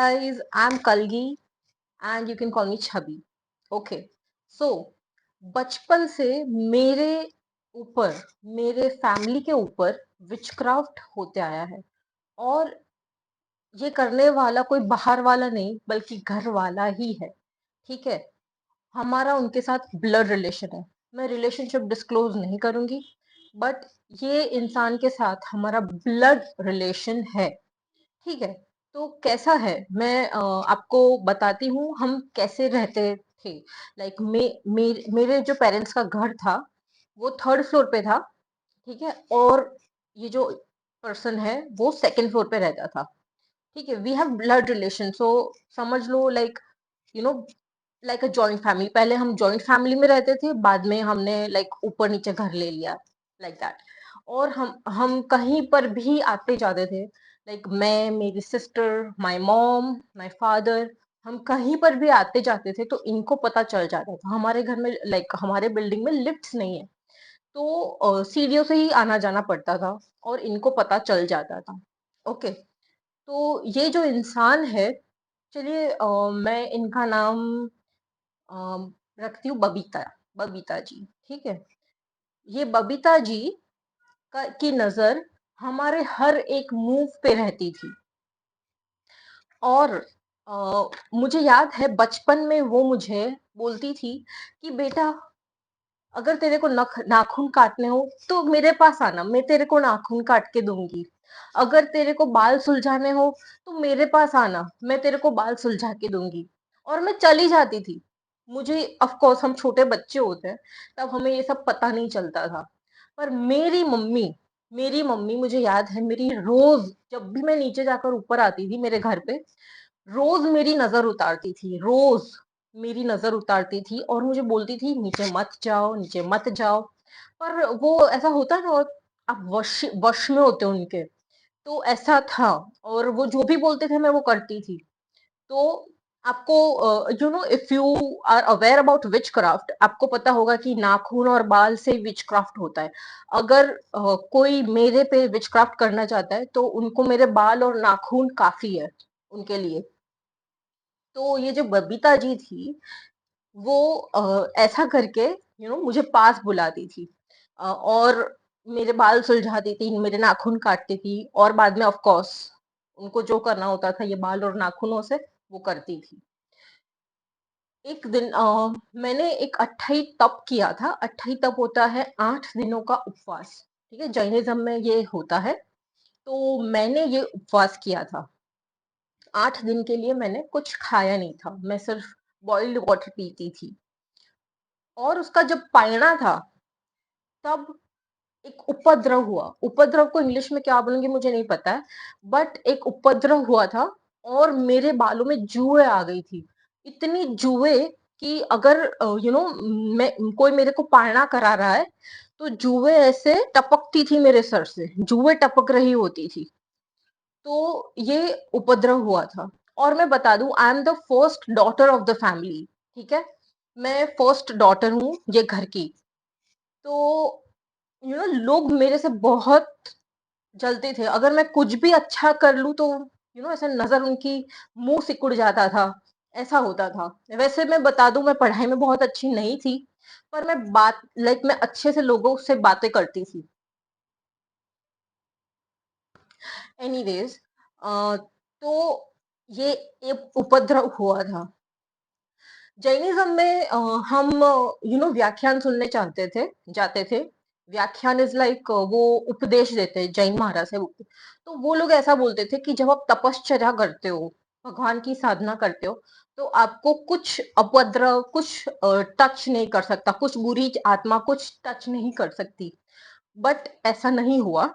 Guys, I'm Kalgi and you can call me Chubby. Okay. So, बचपन से मेरे ऊपर, मेरे फैमिली के ऊपर विचक्राफ्ट होते आया है। और ये करने वाला कोई बाहर वाला नहीं बल्कि घर वाला ही है। ठीक है। हमारा उनके साथ ब्लड रिलेशन है। मैं रिलेशनशिप डिस्क्लोज नहीं करूंगी, बट ये इंसान के साथ हमारा ब्लड रिलेशन है। ठीक है। तो कैसा है, मैं आपको बताती हूँ हम कैसे रहते थे। लाइक मेरे जो पेरेंट्स का घर था वो थर्ड फ्लोर पे था। ठीक है। और ये जो पर्सन है वो सेकंड फ्लोर पे रहता था। ठीक है। We have blood relation, so समझ लो like you know like a joint family. पहले हम जॉइंट फैमिली में रहते थे, बाद में हमने लाइक ऊपर नीचे घर ले लिया, लाइक दैट। और हम कहीं पर भी आते जाते थे। लाइक मैं, मेरी sister, my mom, my father, हम कहीं पर भी आते जाते थे तो इनको पता चल जाता था। हमारे घर में लाइक हमारे बिल्डिंग में लिफ्ट्स नहीं है, तो सीढ़ियों से ही आना जाना पड़ता था और इनको पता चल जाता था। ओके। तो ये जो इंसान है, चलिए मैं इनका नाम रखती हूँ बबीता। बबीता जी। ठीक है। ये बबीता जी की नजर हमारे हर एक मूव पे रहती थी। और मुझे याद है बचपन में वो मुझे बोलती थी कि बेटा, अगर तेरे को नाखून काटने हो तो मेरे पास आना, मैं तेरे को नाखून काट के दूंगी। अगर तेरे को बाल सुलझाने हो तो मेरे पास आना, मैं तेरे को बाल सुलझा के दूंगी। और मैं चली जाती थी। मुझे ऑफ कोर्स हम छोटे बच्चे होते हैं, तब हमें ये सब पता नहीं चलता था। पर मेरी मम्मी मुझे याद है, मेरी रोज जब भी मैं नीचे जाकर ऊपर आती थी मेरे घर पे, रोज मेरी नजर उतारती थी, रोज मेरी नजर उतारती थी और मुझे बोलती थी नीचे मत जाओ, नीचे मत जाओ। पर वो ऐसा होता है ना, आप वश वश में होते हो उनके, तो ऐसा था। और वो जो भी बोलते थे मैं वो करती थी। तो आपको if you are aware about witchcraft, आपको पता होगा कि नाखून और बाल से विच क्राफ्ट होता है। अगर कोई मेरे पे विच क्राफ्ट करना चाहता है तो उनको मेरे बाल और नाखून काफी है उनके लिए। तो ये जो बबीता जी थी वो ऐसा करके मुझे पास बुलाती थी, और मेरे बाल सुलझाती थी, मेरे नाखून काटती थी, और बाद में ऑफ कोर्स उनको जो करना होता था ये बाल और नाखूनों से वो करती थी। एक दिन मैंने एक अट्ठाई तप किया था। अट्ठाई तप होता है 8 दिनों का उपवास। ठीक है। जैनिज्म में ये होता है। तो मैंने ये उपवास किया था। 8 दिन के लिए मैंने कुछ खाया नहीं था, मैं सिर्फ बॉइल्ड वाटर पीती थी। और उसका जब पायणा था तब एक उपद्रव हुआ। उपद्रव को इंग्लिश में क्या बोलेंगे मुझे नहीं पता है, बट एक उपद्रव हुआ था और मेरे बालों में जुएं आ गई थी। इतनी जुएं कि अगर मैं, कोई मेरे को पायणा करा रहा है तो जुएं ऐसे टपकती थी मेरे सर से, जुएं टपक रही होती थी। तो ये उपद्रव हुआ था। और मैं बता दूं, I am the first daughter of the family. ठीक है। मैं फर्स्ट डॉटर हूँ ये घर की। तो लोग मेरे से बहुत जलते थे। अगर मैं कुछ भी अच्छा कर लूं तो ऐसे नजर उनकी मुंह सिकुड़ जाता था, ऐसा होता था। वैसे मैं बता दूं, मैं पढ़ाई में बहुत अच्छी नहीं थी, पर मैं बात लाइक मैं अच्छे से लोगों से बातें करती थी। एनीवेज, तो ये एक उपद्रव हुआ था। जैनिज्म में हम व्याख्यान सुनने चाहते थे, जाते थे। व्याख्यान इज लाइक वो उपदेश देते हैं, जैन महाराज है। तो वो लोग ऐसा बोलते थे कि जब आप तपश्चर्या करते हो, भगवान की साधना करते हो, तो आपको कुछ अपद्रव, कुछ टच नहीं कर सकता, कुछ बुरी आत्मा कुछ टच नहीं कर सकती। बट ऐसा नहीं हुआ।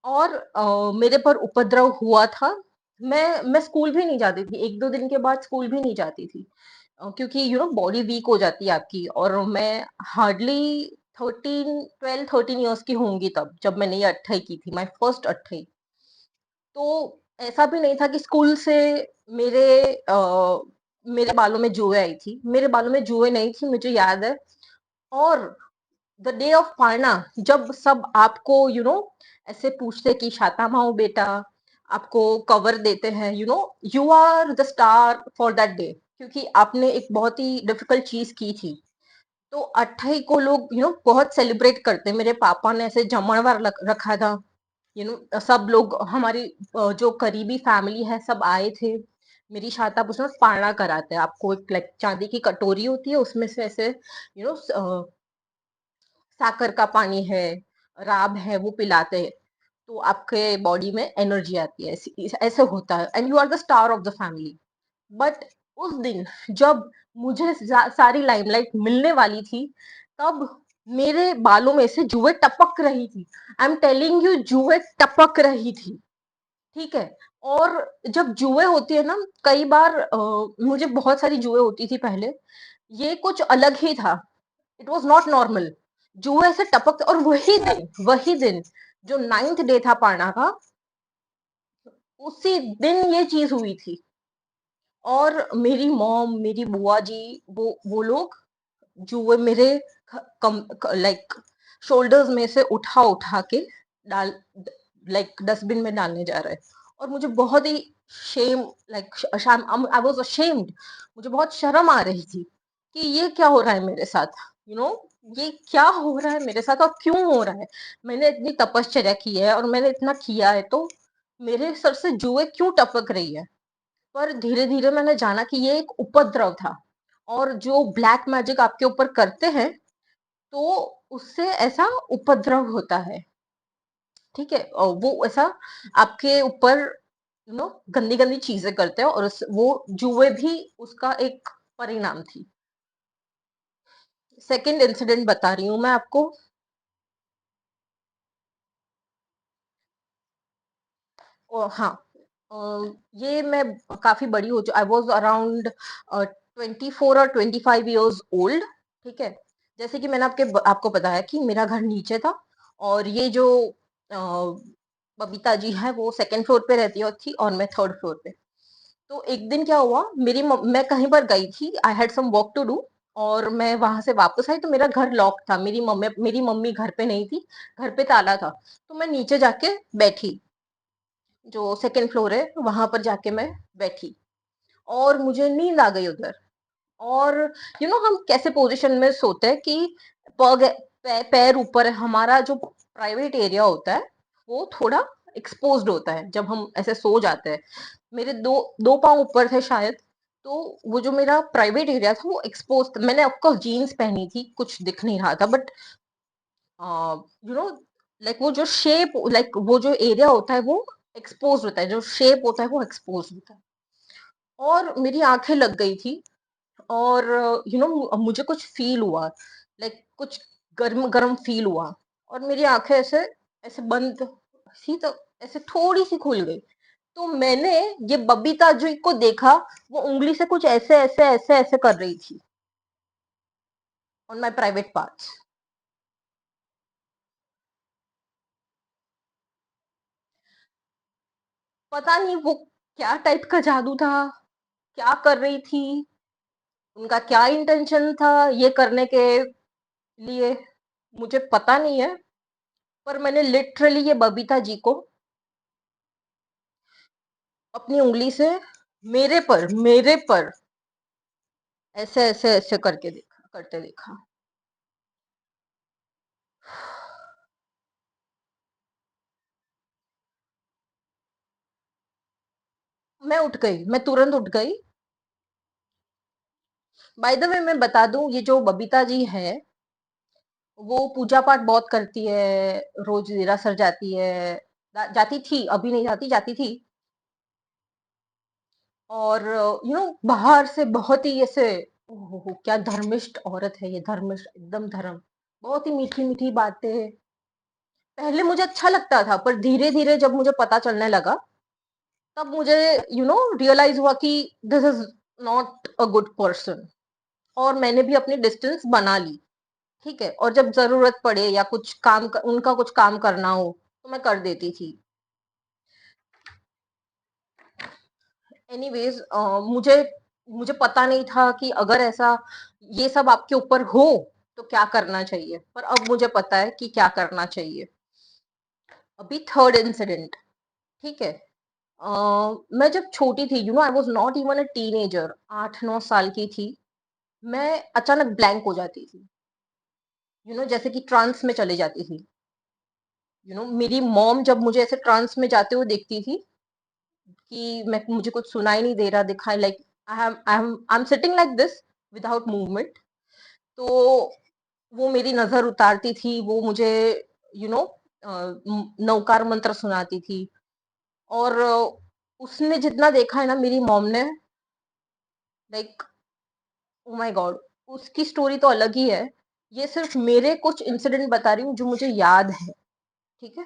और मेरे पर उपद्रव हुआ था। मैं स्कूल भी नहीं जाती थी, 1-2 दिन के बाद स्कूल भी नहीं जाती थी, क्योंकि बॉडी वीक हो जाती है आपकी। और मैं हार्डली 13 इयर्स की होंगी तब, जब मैंने ये अट्ठाई की थी, माय फर्स्ट अट्ठाई। तो ऐसा भी नहीं था कि स्कूल से मेरे मेरे बालों में जुएं आई थी। मेरे बालों में जुएं नहीं थी, मुझे याद है। और द डे ऑफ पारना, जब सब आपको ऐसे पूछते कि शाता माओ बेटा, आपको कवर देते हैं, you are the star for that day, क्योंकि आपने एक बहुत ही डिफिकल्ट चीज की थी। तो 28 को लोग बहुत सेलिब्रेट करते हैं। मेरे पापा ने ऐसे जमणवार रखा था, सब लोग हमारी जो करीबी फैमिली है सब आए थे। मेरी शादी आप उसमें पारणा कराते हैं, आपको एक लाइक चांदी की कटोरी होती है, उसमें से ऐसे साकर का पानी है, राब है, वो पिलाते हैं, तो आपके बॉडी में एनर्जी आती है। ऐसे होता है, and you are the star of the family. But उस दिन जब मुझे सारी लाइमलाइट मिलने वाली थी, तब मेरे बालों में से जुएं टपक रही थी। आई एम टेलिंग यू, जुएं टपक रही थी। ठीक है। और जब जुएं होती है ना, कई बार मुझे बहुत सारी जुएं होती थी पहले, ये कुछ अलग ही था। It was not normal. जुए से टपक, और वही दिन जो 9th डे था पारणा का, उसी दिन ये चीज हुई थी। और मेरी मॉम, मेरी बुआ जी, वो लोग जुए मेरे कम लाइक शोल्डर्स में से उठा उठा के डाल, लाइक डस्टबिन में डालने जा रहे हैं। और मुझे बहुत ही shame, like I was ashamed. मुझे बहुत शर्म आ रही थी कि ये क्या हो रहा है मेरे साथ, यू नो ये क्या हो रहा है मेरे साथ और क्यों हो रहा है। मैंने इतनी तपश्चर्या की है और मैंने इतना किया है, तो मेरे सर से जुए क्यों टपक रही है। पर धीरे धीरे मैंने जाना कि ये एक उपद्रव था, और जो ब्लैक मैजिक आपके ऊपर करते हैं, तो उससे ऐसा उपद्रव होता है। ठीक है, और वो ऐसा आपके ऊपर गंदी गंदी चीजें करते हैं, और वो जुए भी उसका एक परिणाम थी। सेकंड इंसिडेंट बता रही हूँ मैं आपको। हाँ, ये मैं काफी बड़ी हो आई वॉज अराउंड 24 और 25 years ओल्ड। ठीक है। जैसे कि मैंने आपको बताया कि मेरा घर नीचे था, और ये जो अ, बबीता जी है वो सेकंड फ्लोर पे रहती है थी, और मैं थर्ड फ्लोर पे। तो एक दिन क्या हुआ, मैं कहीं पर गई थी, I had some work to do, और मैं वहां से वापस आई तो मेरा घर लॉक था। मेरी मम्मी घर पे नहीं थी, घर पे ताला था। तो मैं नीचे जाके बैठी, जो सेकंड फ्लोर है वहां पर जाके मैं बैठी, और मुझे नींद आ गई उधर। और हम कैसे पोजीशन में सोते हैं कि पग पैर ऊपर है, हमारा जो प्राइवेट एरिया होता है वो थोड़ा एक्सपोज्ड होता है जब हम ऐसे सो जाते हैं। मेरे दो दो पांव ऊपर थे शायद, तो वो जो मेरा प्राइवेट एरिया था वो एक्सपोज। मैंने ऑफकोर्स जीन्स पहनी थी, कुछ दिख नहीं रहा था, बट यू नो लाइक वो जो शेप, लाइक वो जो एरिया होता है वो एक्सपोज होता है, जो शेप होता है वो एक्सपोज होता है। और मेरी आंखें लग गई थी, और मुझे कुछ फील हुआ, लाइक कुछ गर्म गर्म फील हुआ, और मेरी आंखें ऐसे ऐसे बंद सी, तो ऐसे थोड़ी सी खुल गई। तो मैंने ये बबीता जी को देखा, वो उंगली से कुछ ऐसे ऐसे ऐसे ऐसे कर रही थी ऑन माई प्राइवेट पार्ट्स। पता नहीं वो क्या टाइप का जादू था, क्या कर रही थी, उनका क्या इंटेंशन था ये करने के लिए, मुझे पता नहीं है। पर मैंने लिटरली ये बबीता जी को अपनी उंगली से मेरे पर ऐसे ऐसे ऐसे करते देखा। मैं उठ गई, मैं तुरंत उठ गई। बाय द वे मैं बता दूं, ये जो बबीता जी है वो पूजा पाठ बहुत करती है, रोज देरासर जाती है, जाती थी, अभी नहीं जाती, जाती थी। और बाहर से बहुत ही ऐसे, ओहो क्या धर्मिष्ठ औरत है ये, धर्मिष्ठ एकदम धर्म, बहुत ही मीठी मीठी बातें। पहले मुझे अच्छा लगता था, पर धीरे धीरे जब मुझे पता चलने लगा, तब मुझे रियलाइज हुआ कि this is not a good person, और मैंने भी अपनी डिस्टेंस बना ली। ठीक है, और जब जरूरत पड़े या कुछ उनका कुछ काम करना हो तो मैं कर देती थी। एनीवेज, मुझे मुझे पता नहीं था कि अगर ऐसा ये सब आपके ऊपर हो तो क्या करना चाहिए, पर अब मुझे पता है कि क्या करना चाहिए। अभी थर्ड इंसिडेंट। ठीक है। मैं जब छोटी थी, I was not even a teenager, 8-9 साल की थी, मैं अचानक ब्लैंक हो जाती थी। जैसे कि ट्रांस में चले जाती थी। मेरी मॉम जब मुझे ऐसे ट्रांस में जाते हुए देखती थी कि मैं मुझे कुछ सुनाई नहीं दे रहा, दिखाई, like I am sitting like this without movement, तो वो मेरी नजर उतारती थी, वो मुझे यू नो नवकार मंत्र सुनाती थी। और उसने जितना देखा है ना मेरी मॉम ने, लाइक ओ माय गॉड, उसकी स्टोरी तो अलग ही है। ये सिर्फ मेरे कुछ इंसिडेंट बता रही हूँ जो मुझे याद है। ठीक है,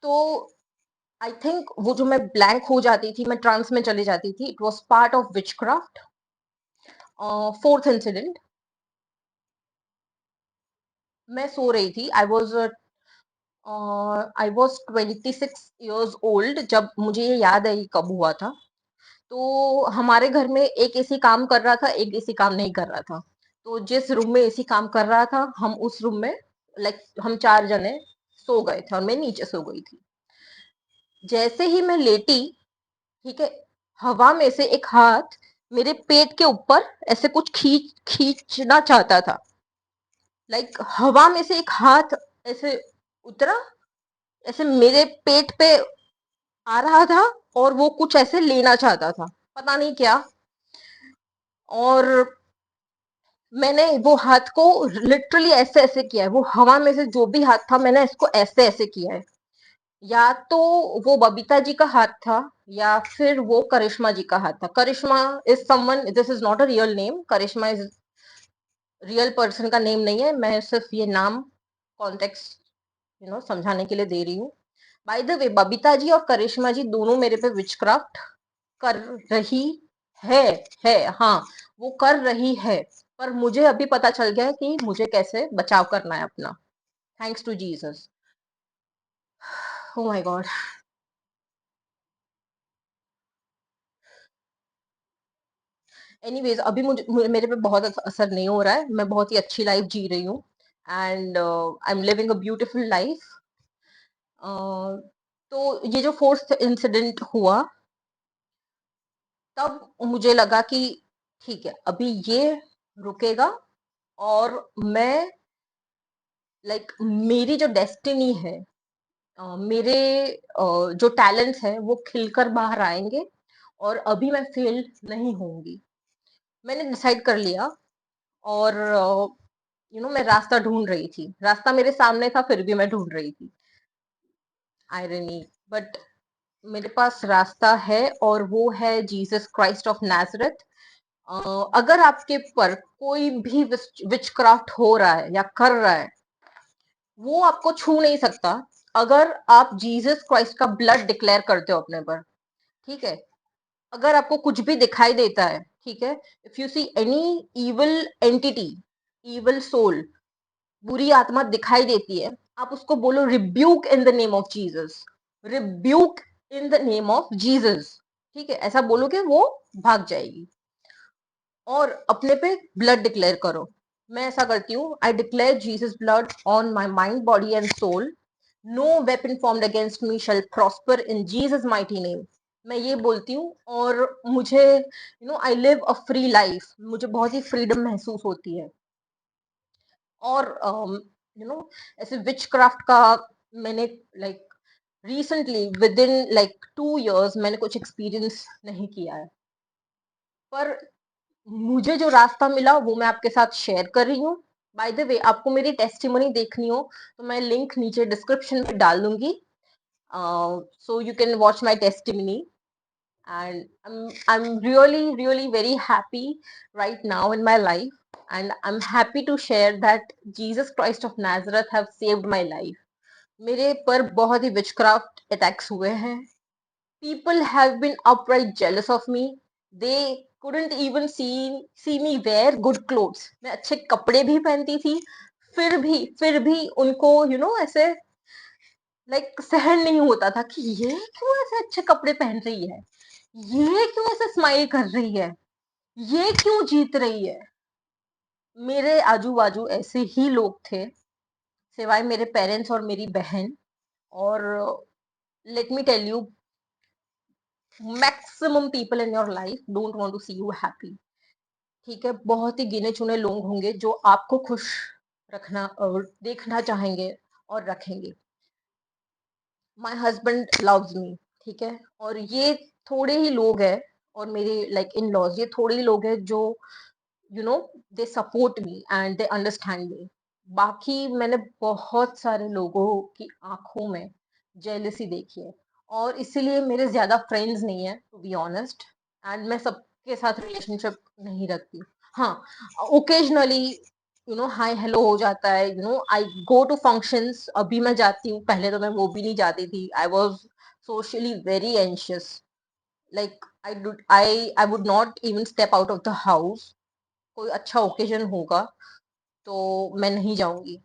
तो आई थिंक वो जो मैं ब्लैंक हो जाती थी, मैं ट्रांस में चली जाती थी, it was part of witchcraft. Fourth incident, मैं सो रही थी, आई वॉज 26 years ओल्ड जब मुझे ये याद है ये कब हुआ था। तो हमारे घर में एक एसी काम कर रहा था, एक एसी काम नहीं कर रहा था। तो जिस रूम में एसी काम कर रहा था, हम उस रूम में, लाइक हम 4 जने सो गए थे और मैं नीचे सो गई थी। जैसे ही मैं लेटी, ठीक है, हवा में से एक हाथ मेरे पेट के ऊपर ऐसे कुछ खींचना चाहता था। लाइक हवा में से एक हाथ ऐसे उतरा, ऐसे मेरे पेट पे आ रहा था, और वो कुछ ऐसे लेना चाहता था, पता नहीं क्या। और मैंने वो हाथ को लिटरली ऐसे ऐसे किया है, वो हवा में से जो भी हाथ था, मैंने इसको ऐसे ऐसे किया है। या तो वो बबीता जी का हाथ था, या फिर वो करिश्मा जी का हाथ था। Karishma is someone, this is not a real name, Karishma is real person का नेम नहीं है, मैं सिर्फ ये नाम कॉन्टेक्स्ट समझाने के लिए दे रही हूँ। By the way, Babita ji और करिश्मा जी दोनों मेरे पे विचक्राफ्ट कर रही है है हाँ, वो कर रही है। पर मुझे अभी पता चल गया है कि मुझे कैसे बचाव करना है अपना, thanks to Jesus. Oh my God. Anyways, अभी मेरे पे बहुत असर नहीं हो रहा है, मैं बहुत ही अच्छी लाइफ जी रही हूँ, and I am living a beautiful life. तो ये जो फोर्थ इंसिडेंट हुआ, तब मुझे लगा कि ठीक है, अभी ये रुकेगा, और मैं, लाइक मेरी जो डेस्टिनी है, मेरे जो टैलेंट्स हैं वो खिलकर बाहर आएंगे, और अभी मैं फेल नहीं होंगी। मैंने डिसाइड कर लिया। और मैं रास्ता ढूंढ रही थी, रास्ता मेरे सामने था, फिर भी मैं ढूंढ रही थी, आयरनी। बट मेरे पास रास्ता है, और वो है जीसस क्राइस्ट ऑफ नाजरथ। अगर आपके पर कोई भी विचक्राफ्ट हो रहा है या कर रहा है, वो आपको छू नहीं सकता, अगर आप जीसस क्राइस्ट का ब्लड डिक्लेयर करते हो अपने पर। ठीक है, अगर आपको कुछ भी दिखाई देता है, ठीक है, if you see any evil entity, evil soul, बुरी आत्मा दिखाई देती है, आप उसको बोलो rebuke in the name of Jesus, rebuke in the name of Jesus. ठीक है, ऐसा बोलोगे वो भाग जाएगी। और अपने पे ब्लड डिक्लेयर करो। मैं ऐसा करती हूँ, I declare Jesus blood on my mind, body and soul. No weapon formed against me shall prosper in Jesus mighty name. मैं ये बोलती हूँ, और मुझे I live a free life, मुझे बहुत ही फ्रीडम महसूस होती है। और ऐसे विच क्राफ्ट का मैंने, like recently with in like 2 years मैंने कुछ एक्सपीरियंस नहीं किया है। पर मुझे जो रास्ता मिला वो मैं आपके साथ शेयर कर रही हूँ। बाय द वे, आपको मेरी टेस्टिमनी देखनी हो तो मैं लिंक नीचे डिस्क्रिप्शन में डाल दूंगी, so you can watch my testimony. And I'm really really very happy right now in my life, and I'm happy to share that Jesus Christ of Nazareth have saved my life. मेरे पर बहुत ही witchcraft attacks हुए हैं। People have been outright jealous of me. They couldn't even see me wear good clothes. मैं अच्छे कपड़े भी पहनती थी, फिर भी उनको ऐसे लाइक सहन नहीं होता था कि ये क्यों ऐसे अच्छे कपड़े पहन रही है, ये क्यों ऐसे स्माइल कर रही है, ये क्यों जीत रही है। मेरे आजू बाजू ऐसे ही लोग थे, सिवाय मेरे पेरेंट्स और मेरी बहन। और let me tell you, maximum people in your life don't want to see you happy. ठीक है, बहुत ही गिने चुने लोग होंगे जो आपको खुश रखना और देखना चाहेंगे और रखेंगे. माई हस्बैंड लव्स मी, ठीक है, और ये थोड़े ही लोग हैं, और मेरे लाइक इन लॉज ये थोड़े ही लोग हैं जो you know they support me and they understand me. बाकी मैंने बहुत सारे लोगों की आंखों में जेलसी देखी है, और इसीलिए मेरे ज्यादा फ्रेंड्स नहीं है, टू बी ऑनेस्ट. एंड मैं सबके साथ रिलेशनशिप नहीं रखती. हाँ, ओकेजनली हाय हेलो हो जाता है. आई गो टू फंक्शंस, अभी मैं जाती हूँ, पहले तो मैं वो भी नहीं जाती थी. I was socially very anxious. Like I would not even step out of the house. कोई अच्छा ओकेजन होगा तो मैं नहीं जाऊंगी.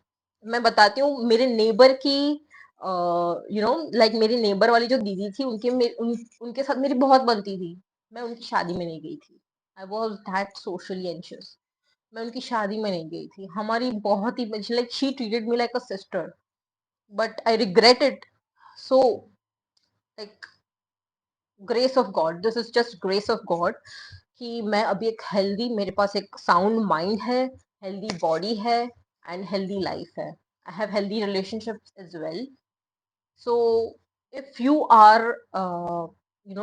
मैं बताती हूँ, मेरे नेबर की लाइक मेरी नेबर वाली जो दीदी थी, उनके साथ मेरी बहुत बनती थी. मैं उनकी शादी में नहीं गई थी. I was that socially anxious. मैं उनकी शादी में नहीं गई थी. हमारी बहुत ही like she treated me like a sister, but I regret it. So like grace of God, this is just grace of God कि मैं अभी एक हेल्दी, मेरे पास एक साउंड माइंड है, हेल्दी बॉडी है, एंड हेल्दी लाइफ है. I have healthy relationships as well. So if you are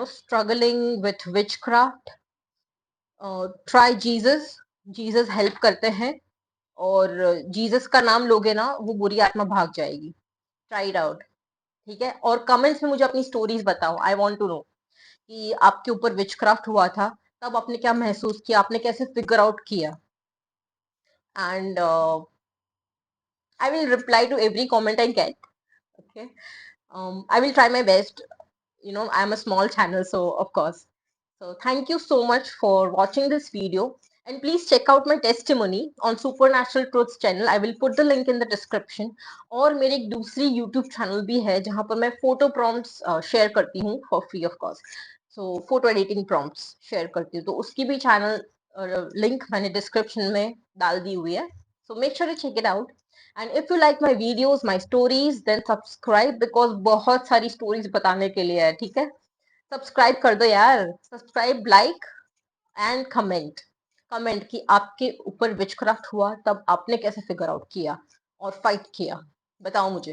struggling with witchcraft, try Jesus. Jesus help करते हैं, और जीसस का नाम लोगे ना, वो बुरी आत्मा भाग जाएगी. ट्राई इट आउट, ठीक है. और कमेंट्स में मुझे अपनी स्टोरीज बताओ. आई वांट टू नो कि आपके ऊपर विचक्राफ्ट हुआ था, तब आपने क्या महसूस किया, आपने कैसे फिगर आउट किया. And I will reply to every comment I get. Okay, I will try my best. I'm a small channel, so of course. So thank you so much for watching this video. And please check out my testimony on Supernatural Truths channel. I will put the link in the description. और मेरी एक दूसरी YouTube channel भी है जहाँ पर मैं photo prompts share करती हूँ for free of course. So photo editing prompts share करती हूँ, तो उसकी भी channel link मैंने description में डाल दी हुई है. So make sure to check it out. And if you like my videos, my stories, then subscribe, because बहुत सारी stories बताने के लिए है, ठीक है. सब्सक्राइब कर दो यार. Subscribe, like and comment. Comment कि आपके ऊपर विचक्राफ्ट हुआ, तब आपने कैसे फिगर आउट किया और फाइट किया. बताओ मुझे.